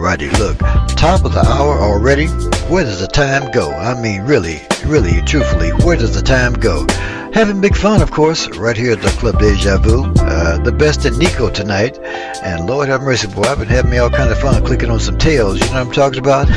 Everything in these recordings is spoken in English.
Alrighty, look, top of the hour already. Where does the time go? I mean, really, truthfully, where does the time go? Having big fun, of course, right here at the Club Deja Vu. The best in Nico tonight. And Lord have mercy, boy, I've been having me all kind of fun clicking on some tails. You know what I'm talking about?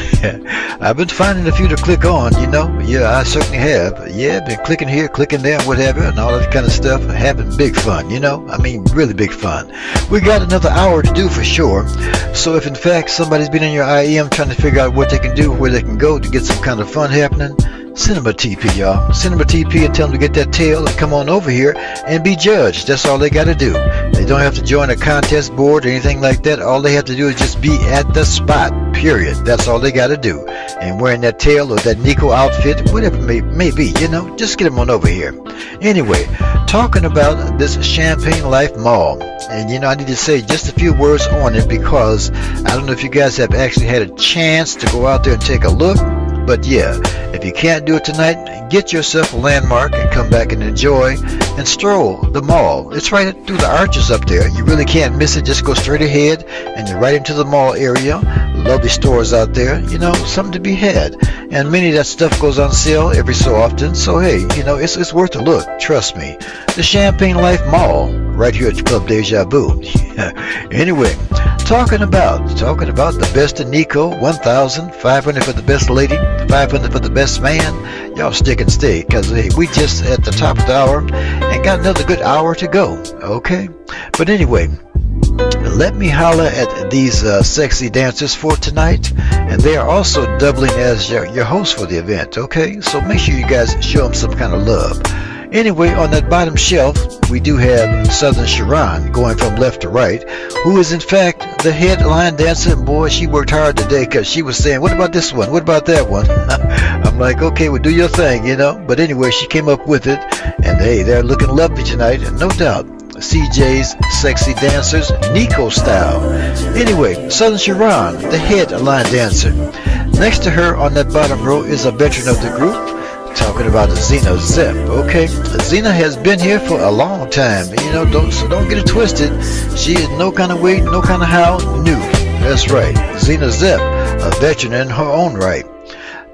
I've been finding a few to click on, you know. Yeah, I certainly have. Yeah, been clicking here, clicking there, whatever, and all that kind of stuff. Having big fun, you know. I mean, really big fun. We got another hour to do for sure. So if in fact somebody's been in your IM trying to figure out what they can do, where they can go to get some kind of fun happening, send them a TP, y'all. Send them a TP and tell them to get that tail and come on over here and be judged. That's all they got to do. They don't have to join a contest board or anything like that. All they have to do is just be at the spot, period. That's all they got to do. And wearing that tail or that Nico outfit, whatever it may be, you know, just get them on over here. Anyway, talking about this Champagne Life Mall. And, you know, I need to say just a few words on it because I don't know if you guys have actually had a chance to go out there and take a look. But yeah, if you can't do it tonight, get yourself a landmark and come back and enjoy and stroll the mall. It's right through the arches up there. You really can't miss it. Just go straight ahead and you're right into the mall area. Lovely stores out there, you know, something to be had. And many of that stuff goes on sale every so often. So hey, you know, it's worth a look. Trust me. The Champagne Life Mall, right here at Club Deja Vu. Anyway, talking about the best in Nico. 1,500 for the best lady, 500 for the best man. Y'all stick and stay, because hey, we just at the top of the hour and got another good hour to go. Okay, but anyway, let me holler at these sexy dancers for tonight, and they are also doubling as your host for the event. Okay, so make sure you guys show them some kind of love. Anyway, on that bottom shelf, we do have Southern Sharon going from left to right, who is in fact the headline dancer. And boy, she worked hard today because she was saying, what about this one? What about that one? I'm like, okay, well, do your thing, you know. But anyway, she came up with it, and hey, they're looking lovely tonight, and no doubt. CJ's Sexy Dancers, Nico style. Anyway, Southern Sharon, the headline dancer. Next to her on that bottom row is a veteran of the group. Talking about Zena Zep, okay? Zena has been here for a long time, you know, don't get it twisted. She is no kind of way, no kind of how, new. That's right, Zena Zep, a veteran in her own right.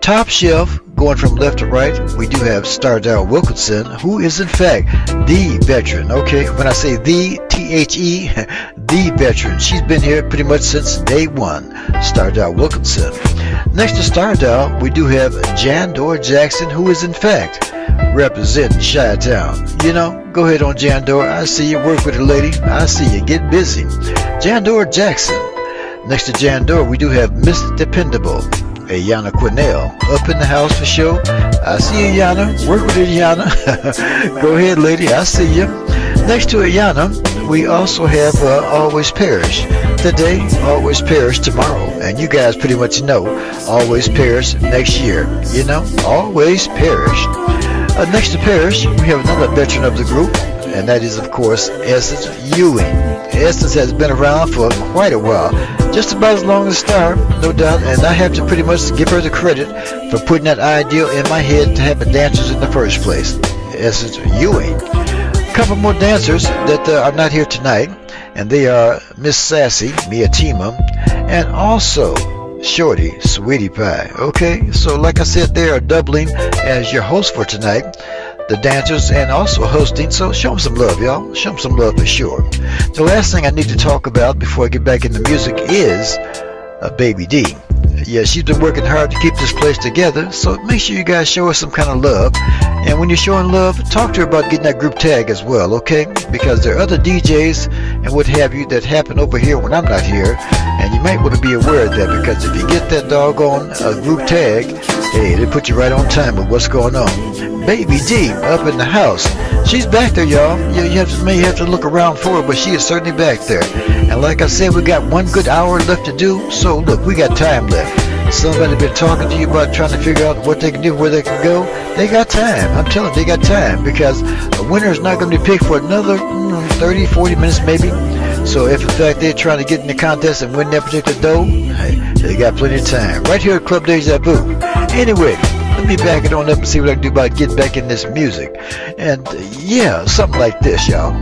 Top shelf, going from left to right, we do have Stardale Wilkinson, who is in fact the veteran, okay? When I say the, T-H-E, the veteran. She's been here pretty much since day one, Stardale Wilkinson. Next to Stardale, we do have Jandor Jackson, who is in fact representing Chi-Town. You know, go ahead on Jandor. I see you work with a lady. I see you get busy. Jandor Jackson. Next to Jandor, we do have Miss Dependable, Ayana Quinnell, up in the house for sure. I see you, Ayana. Work with it, Ayana. Go ahead, lady. I see you. Next to Ayana, we also have Always Perish today, Always Perish tomorrow. And you guys pretty much know Always Perish next year. You know, Always Perish. Next to Perish, we have another veteran of the group, and that is, of course, Essence Ewing. Essence has been around for quite a while, just about as long as Star, no doubt, and I have to pretty much give her the credit for putting that idea in my head to have the dancers in the first place. Essence Ewing. A couple more dancers that are not here tonight, and they are Miss Sassy, Mia Tima, and also Shorty, Sweetie Pie. Okay, so like I said, they are doubling as your host for tonight, the dancers, and also hosting. So show them some love, y'all. Show them some love for sure. The last thing I need to talk about before I get back into music is Baby D. Yeah, she's been working hard to keep this place together, so make sure you guys show her some kind of love. And when you're showing love, talk to her about getting that group tag as well, okay? Because there are other DJs and what have you that happen over here when I'm not here, and you might want to be aware of that, because if you get that doggone group tag, hey, they put you right on time with what's going on. Baby D up in the house. She's back there, y'all. You may have to look around for her, but she is certainly back there. And like I said, we got one good hour left to do, so look, we got time left. Somebody been talking to you about trying to figure out what they can do, where they can go. They got time. I'm telling you, they got time, because a winner is not going to be picked for another 30, 40 minutes maybe. So if in fact they're trying to get in the contest and win that particular dough, hey, they got plenty of time. Right here at Club Deja Vu. Anyway, let me back it on up and see what I can do about getting back in this music. And yeah, something like this, y'all.